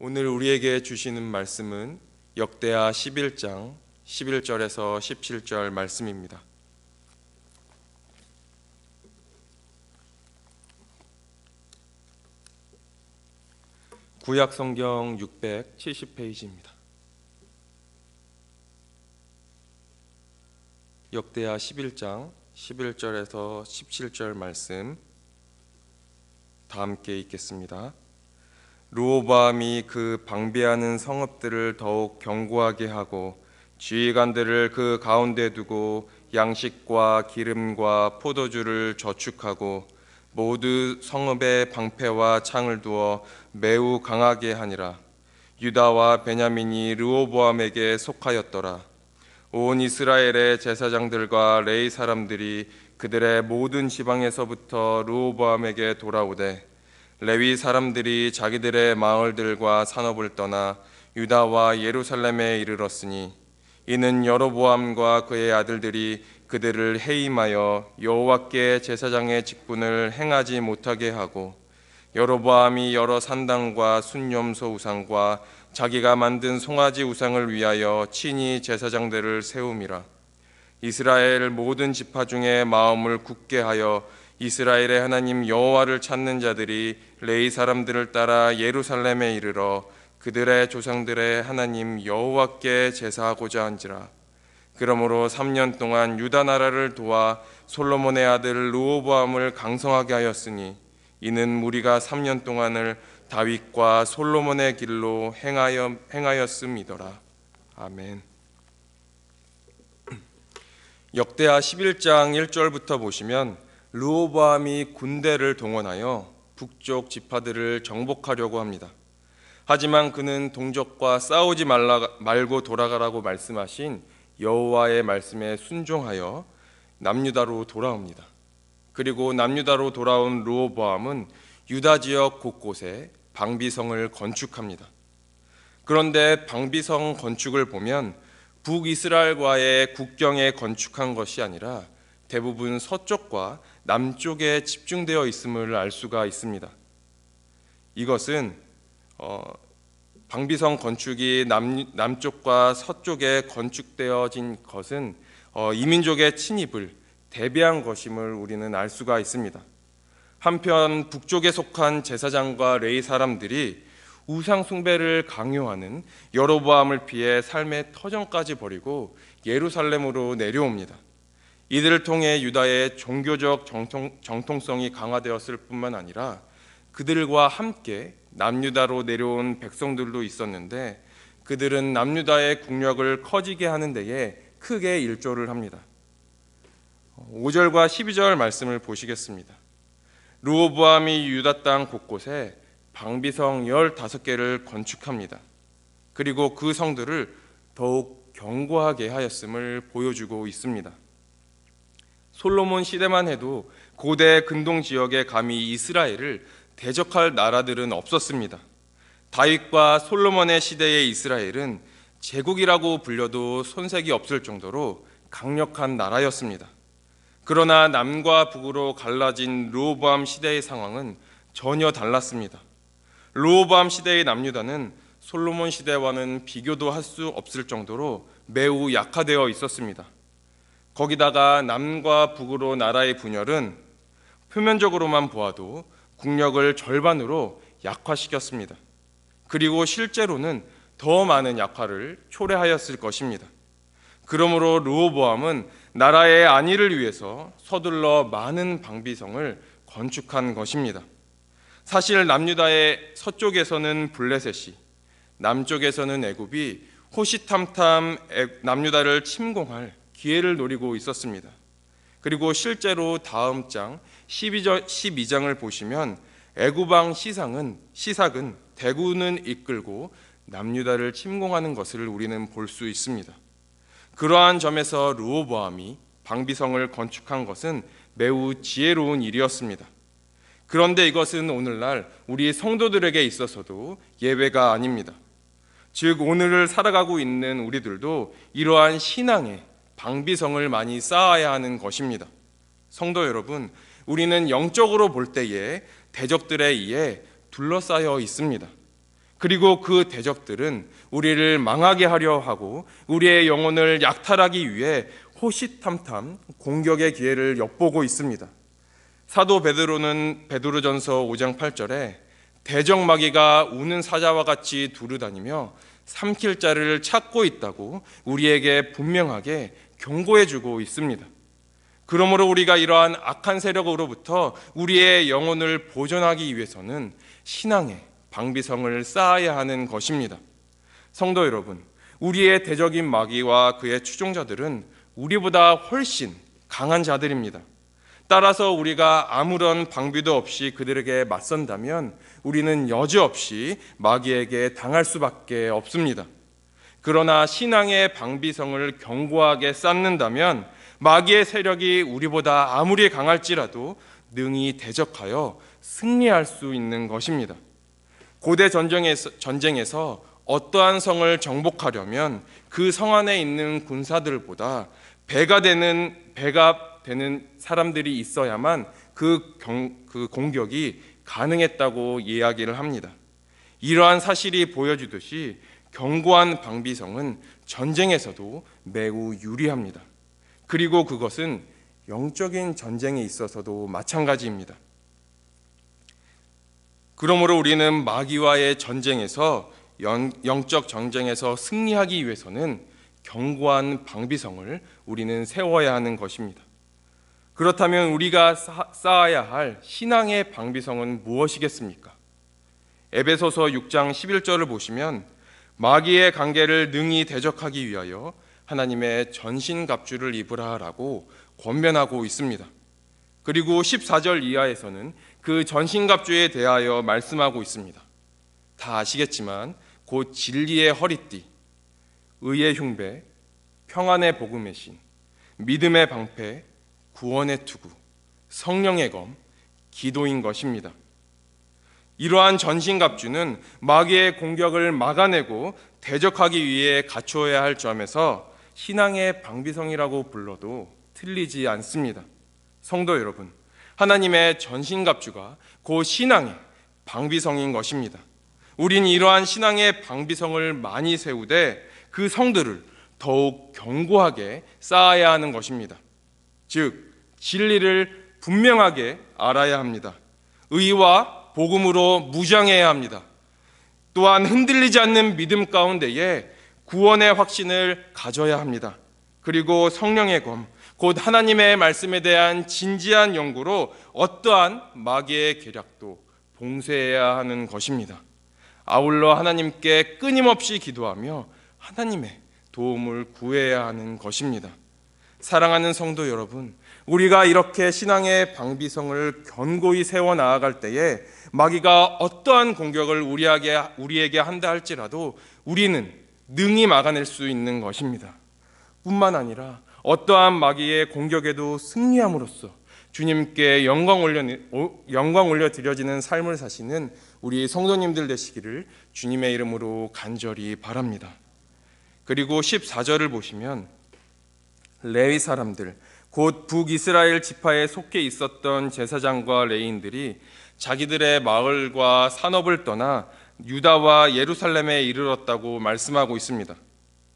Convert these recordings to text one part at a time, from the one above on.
오늘 우리에게 주시는 말씀은 역대하 11장 11절에서 17절 말씀입니다. 구약 성경 670페이지입니다. 역대하 11장 11절에서 17절 말씀 다 함께 읽겠습니다. 르호보암이 그 방배하는 성읍들을 더욱 견고하게 하고 지휘관들을 그 가운데 두고 양식과 기름과 포도주를 저축하고 모두 성읍에 방패와 창을 두어 매우 강하게 하니라. 유다와 베냐민이 르호보암에게 속하였더라. 온 이스라엘의 제사장들과 레위 사람들이 그들의 모든 지방에서부터 르호보암에게 돌아오되 레위 사람들이 자기들의 마을들과 산업을 떠나 유다와 예루살렘에 이르렀으니 이는 여로보암과 그의 아들들이 그들을 해임하여 여호와께 제사장의 직분을 행하지 못하게 하고 여로보암이 여러 산당과 순념소 우상과 자기가 만든 송아지 우상을 위하여 친히 제사장들을 세움이라. 이스라엘 모든 지파 중에 마음을 굳게 하여 이스라엘의 하나님 여호와를 찾는 자들이 레위 사람들을 따라 예루살렘에 이르러 그들의 조상들의 하나님 여호와께 제사하고자 한지라. 그러므로 3년 동안 유다 나라를 도와 솔로몬의 아들 르호보암을 강성하게 하였으니 이는 무리가 3년 동안을 다윗과 솔로몬의 길로 행하였음이더라. 아멘. 역대하 11장 1절부터 보시면 르호보암이 군대를 동원하여 북쪽 지파들을 정복하려고 합니다. 하지만 그는 동족과 싸우지 말고 돌아가라고 말씀하신 여호와의 말씀에 순종하여 남유다로 돌아옵니다. 그리고 남유다로 돌아온 르호보암은 유다 지역 곳곳에 방비성을 건축합니다. 그런데 방비성 건축을 보면 북이스라엘과의 국경에 건축한 것이 아니라 대부분 서쪽과 남쪽에 집중되어 있음을 알 수가 있습니다. 이것은 방비성 건축이 남쪽과 서쪽에 건축되어진 것은 이민족의 침입을 대비한 것임을 우리는 알 수가 있습니다. 한편 북쪽에 속한 제사장과 레위 사람들이 우상 숭배를 강요하는 여로보암을 피해 삶의 터전까지 버리고 예루살렘으로 내려옵니다. 이들을 통해 유다의 종교적 정통성이 강화되었을 뿐만 아니라 그들과 함께 남유다로 내려온 백성들도 있었는데 그들은 남유다의 국력을 커지게 하는 데에 크게 일조를 합니다. 5절과 12절 말씀을 보시겠습니다. 르호보암이 유다 땅 곳곳에 방비성 15개를 건축합니다. 그리고 그 성들을 더욱 견고하게 하였음을 보여주고 있습니다. 솔로몬 시대만 해도 고대 근동 지역에 감히 이스라엘을 대적할 나라들은 없었습니다. 다윗과 솔로몬의 시대의 이스라엘은 제국이라고 불려도 손색이 없을 정도로 강력한 나라였습니다. 그러나 남과 북으로 갈라진 르호보암 시대의 상황은 전혀 달랐습니다. 르호보암 시대의 남유다는 솔로몬 시대와는 비교도 할 수 없을 정도로 매우 약화되어 있었습니다. 거기다가 남과 북으로 나라의 분열은 표면적으로만 보아도 국력을 절반으로 약화시켰습니다. 그리고 실제로는 더 많은 약화를 초래하였을 것입니다. 그러므로 르호보암은 나라의 안위를 위해서 서둘러 많은 방비성을 건축한 것입니다. 사실 남유다의 서쪽에서는 블레셋이, 남쪽에서는 애굽이 호시탐탐 남유다를 침공할 기회를 노리고 있었습니다. 그리고 실제로 다음 장 12장을 보시면 애굽왕 시삭은 대군을 이끌고 남유다를 침공하는 것을 우리는 볼 수 있습니다. 그러한 점에서 르호보암이 방비성을 건축한 것은 매우 지혜로운 일이었습니다. 그런데 이것은 오늘날 우리 성도들에게 있어서도 예외가 아닙니다. 즉 오늘을 살아가고 있는 우리들도 이러한 신앙의 방비성을 많이 쌓아야 하는 것입니다. 성도 여러분, 우리는 영적으로 볼 때에 대적들에 의해 둘러싸여 있습니다. 그리고 그 대적들은 우리를 망하게 하려 하고 우리의 영혼을 약탈하기 위해 호시탐탐 공격의 기회를 엿보고 있습니다. 사도 베드로는 베드로전서 5장 8절에 대적 마귀가 우는 사자와 같이 두루다니며 삼킬 자를 찾고 있다고 우리에게 분명하게 경고해주고 있습니다. 그러므로 우리가 이러한 악한 세력으로부터 우리의 영혼을 보존하기 위해서는 신앙의 방비성을 쌓아야 하는 것입니다. 성도 여러분, 우리의 대적인 마귀와 그의 추종자들은 우리보다 훨씬 강한 자들입니다. 따라서 우리가 아무런 방비도 없이 그들에게 맞선다면 우리는 여지없이 마귀에게 당할 수밖에 없습니다. 그러나 신앙의 방비성을 견고하게 쌓는다면 마귀의 세력이 우리보다 아무리 강할지라도 능히 대적하여 승리할 수 있는 것입니다. 고대 전쟁에서 어떠한 성을 정복하려면 그 성 안에 있는 군사들보다 배가 되는 사람들이 있어야만 그 공격이 가능했다고 이야기를 합니다. 이러한 사실이 보여주듯이 견고한 방비성은 전쟁에서도 매우 유리합니다. 그리고 그것은 영적인 전쟁에 있어서도 마찬가지입니다. 그러므로 우리는 마귀와의 전쟁에서 영적 전쟁에서 승리하기 위해서는 견고한 방비성을 우리는 세워야 하는 것입니다. 그렇다면 우리가 쌓아야 할 신앙의 방비성은 무엇이겠습니까? 에베소서 6장 11절을 보시면 마귀의 관계를 능히 대적하기 위하여 하나님의 전신갑주를 입으라라고 권면하고 있습니다. 그리고 14절 이하에서는 그 전신갑주에 대하여 말씀하고 있습니다. 다 아시겠지만 곧 진리의 허리띠, 의의 흉배, 평안의 복음의 신, 믿음의 방패, 구원의 투구, 성령의 검, 기도인 것입니다. 이러한 전신갑주는 마귀의 공격을 막아내고 대적하기 위해 갖추어야 할 점에서 신앙의 방비성이라고 불러도 틀리지 않습니다. 성도 여러분, 하나님의 전신갑주가 곧 신앙의 방비성인 것입니다. 우린 이러한 신앙의 방비성을 많이 세우되 그 성들을 더욱 견고하게 쌓아야 하는 것입니다. 즉, 진리를 분명하게 알아야 합니다. 의와 복음으로 무장해야 합니다. 또한 흔들리지 않는 믿음 가운데에 구원의 확신을 가져야 합니다. 그리고 성령의 검, 곧 하나님의 말씀에 대한 진지한 연구로 어떠한 마귀의 계략도 봉쇄해야 하는 것입니다. 아울러 하나님께 끊임없이 기도하며 하나님의 도움을 구해야 하는 것입니다. 사랑하는 성도 여러분, 우리가 이렇게 신앙의 방비성을 견고히 세워 나아갈 때에 마귀가 어떠한 공격을 우리에게 한다 할지라도 우리는 능히 막아낼 수 있는 것입니다. 뿐만 아니라 어떠한 마귀의 공격에도 승리함으로써 주님께 영광 올려 드려지는 삶을 사시는 우리 성도님들 되시기를 주님의 이름으로 간절히 바랍니다. 그리고 14절을 보시면 레위 사람들, 곧 북이스라엘 지파에 속해 있었던 제사장과 레위인들이 자기들의 마을과 산업을 떠나 유다와 예루살렘에 이르렀다고 말씀하고 있습니다.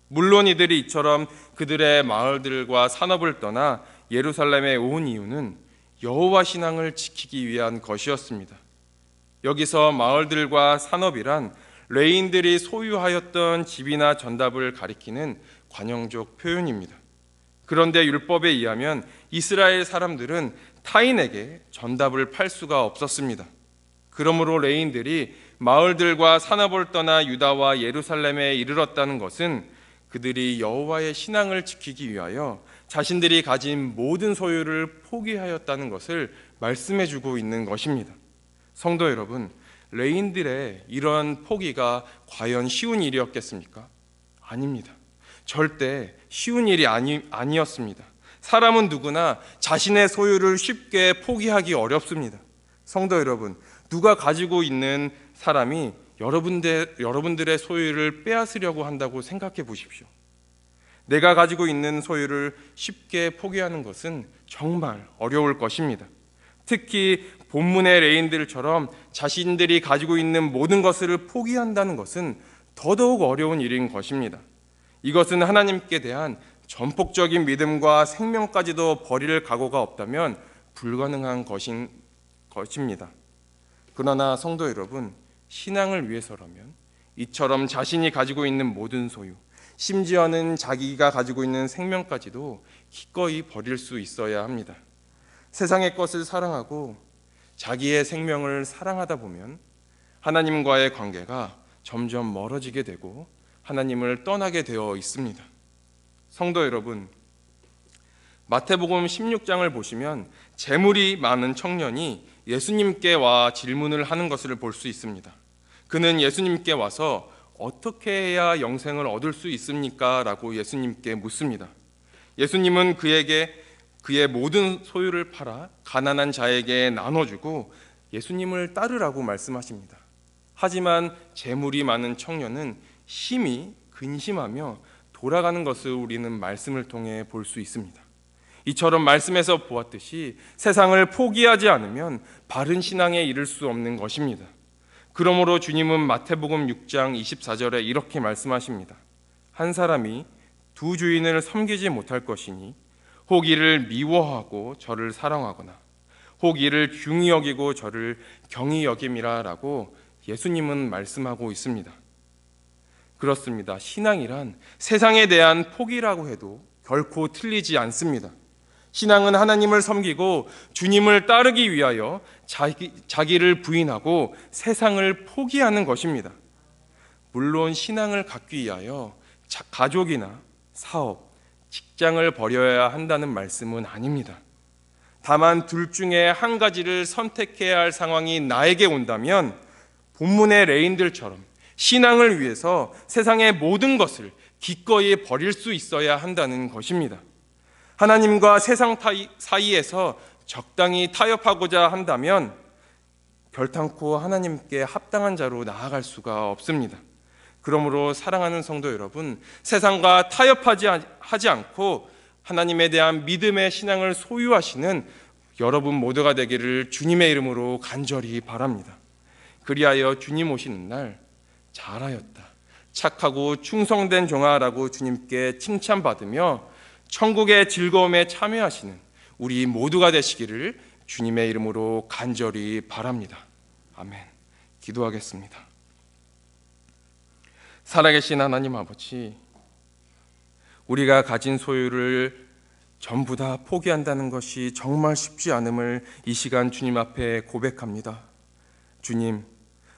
물론 이들이 이처럼 그들의 마을들과 산업을 떠나 예루살렘에 온 이유는 여호와 신앙을 지키기 위한 것이었습니다. 여기서 마을들과 산업이란 레위인들이 소유하였던 집이나 전답을 가리키는 관용적 표현입니다. 그런데 율법에 의하면 이스라엘 사람들은 타인에게 전답을 팔 수가 없었습니다. 그러므로 레위인들이 마을들과 산업을 떠나 유다와 예루살렘에 이르렀다는 것은 그들이 여호와의 신앙을 지키기 위하여 자신들이 가진 모든 소유를 포기하였다는 것을 말씀해 주고 있는 것입니다. 성도 여러분, 레위인들의 이런 포기가 과연 쉬운 일이었겠습니까? 아닙니다. 절대 쉬운 일이 아니었습니다. 사람은 누구나 자신의 소유를 쉽게 포기하기 어렵습니다. 성도 여러분, 누가 가지고 있는 사람이 여러분들의 소유를 빼앗으려고 한다고 생각해 보십시오. 내가 가지고 있는 소유를 쉽게 포기하는 것은 정말 어려울 것입니다. 특히 본문의 레인들처럼 자신들이 가지고 있는 모든 것을 포기한다는 것은 더더욱 어려운 일인 것입니다. 이것은 하나님께 대한 전폭적인 믿음과 생명까지도 버릴 각오가 없다면 불가능한 것입니다. 그러나 성도 여러분, 신앙을 위해서라면 이처럼 자신이 가지고 있는 모든 소유, 심지어는 자기가 가지고 있는 생명까지도 기꺼이 버릴 수 있어야 합니다. 세상의 것을 사랑하고 자기의 생명을 사랑하다 보면 하나님과의 관계가 점점 멀어지게 되고 하나님을 떠나게 되어 있습니다. 성도 여러분, 마태복음 16장을 보시면 재물이 많은 청년이 예수님께 와 질문을 하는 것을 볼 수 있습니다. 그는 예수님께 와서 어떻게 해야 영생을 얻을 수 있습니까? 라고 예수님께 묻습니다. 예수님은 그에게 그의 모든 소유를 팔아 가난한 자에게 나눠주고 예수님을 따르라고 말씀하십니다. 하지만 재물이 많은 청년은 심히 근심하며 돌아가는 것을 우리는 말씀을 통해 볼 수 있습니다. 이처럼 말씀에서 보았듯이 세상을 포기하지 않으면 바른 신앙에 이를 수 없는 것입니다. 그러므로 주님은 마태복음 6장 24절에 이렇게 말씀하십니다. 한 사람이 두 주인을 섬기지 못할 것이니 혹 이를 미워하고 저를 사랑하거나 혹 이를 중히 여기고 저를 경히 여김이라 라고 예수님은 말씀하고 있습니다. 그렇습니다. 신앙이란 세상에 대한 포기라고 해도 결코 틀리지 않습니다. 신앙은 하나님을 섬기고 주님을 따르기 위하여 자기를 부인하고 세상을 포기하는 것입니다. 물론 신앙을 갖기 위하여 가족이나 사업, 직장을 버려야 한다는 말씀은 아닙니다. 다만 둘 중에 한 가지를 선택해야 할 상황이 나에게 온다면 본문의 레인들처럼 신앙을 위해서 세상의 모든 것을 기꺼이 버릴 수 있어야 한다는 것입니다. 하나님과 세상 사이에서 적당히 타협하고자 한다면 결탄코 하나님께 합당한 자로 나아갈 수가 없습니다. 그러므로 사랑하는 성도 여러분, 세상과 타협하지 않고 하나님에 대한 믿음의 신앙을 소유하시는 여러분 모두가 되기를 주님의 이름으로 간절히 바랍니다. 그리하여 주님 오시는 날 잘하였다, 착하고 충성된 종아라고 주님께 칭찬받으며 천국의 즐거움에 참여하시는 우리 모두가 되시기를 주님의 이름으로 간절히 바랍니다. 아멘. 기도하겠습니다. 살아계신 하나님 아버지, 우리가 가진 소유를 전부 다 포기한다는 것이 정말 쉽지 않음을 이 시간 주님 앞에 고백합니다. 주님,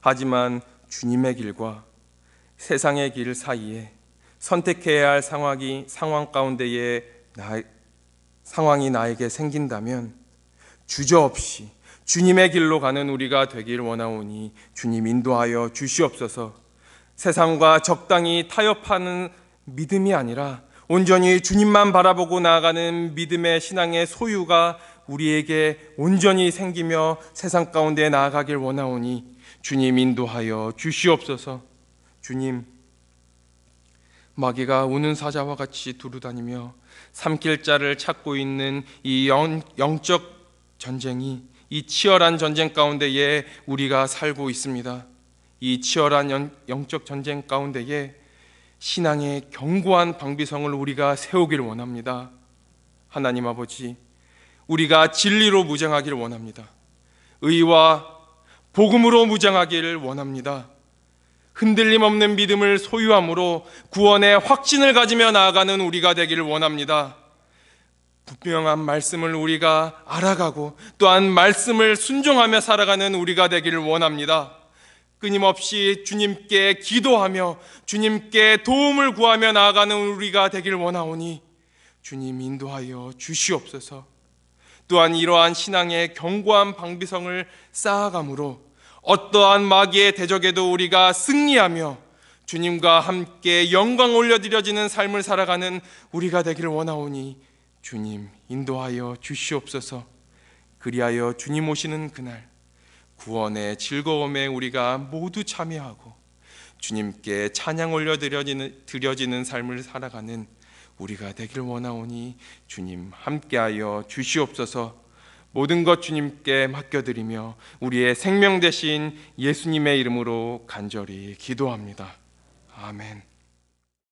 하지만 주님의 길과 세상의 길 사이에 선택해야 할 상황 가운데에 상황이 나에게 생긴다면 주저없이 주님의 길로 가는 우리가 되길 원하오니 주님 인도하여 주시옵소서. 세상과 적당히 타협하는 믿음이 아니라 온전히 주님만 바라보고 나아가는 믿음의 신앙의 소유가 우리에게 온전히 생기며 세상 가운데 나아가길 원하오니 주님 인도하여 주시옵소서. 주님, 마귀가 우는 사자와 같이 두루다니며 삼킬 자를 찾고 있는 이 영적 전쟁이, 이 치열한 전쟁 가운데에 우리가 살고 있습니다. 이 치열한 영적 전쟁 가운데에 신앙의 견고한 방비성을 우리가 세우길 원합니다. 하나님 아버지, 우리가 진리로 무장하길 원합니다. 의와 복음으로 무장하길 원합니다. 흔들림 없는 믿음을 소유함으로 구원의 확신을 가지며 나아가는 우리가 되기를 원합니다. 분명한 말씀을 우리가 알아가고 또한 말씀을 순종하며 살아가는 우리가 되기를 원합니다. 끊임없이 주님께 기도하며 주님께 도움을 구하며 나아가는 우리가 되기를 원하오니 주님 인도하여 주시옵소서. 또한 이러한 신앙의 견고한 방비성을 쌓아감으로 어떠한 마귀의 대적에도 우리가 승리하며 주님과 함께 영광 올려드려지는 삶을 살아가는 우리가 되기를 원하오니 주님 인도하여 주시옵소서. 그리하여 주님 오시는 그날 구원의 즐거움에 우리가 모두 참여하고 주님께 찬양 올려드려지는 삶을 살아가는 우리가 되기를 원하오니 주님 함께하여 주시옵소서. 모든 것 주님께 맡겨드리며 우리의 생명 되신 예수님의 이름으로 간절히 기도합니다. 아멘.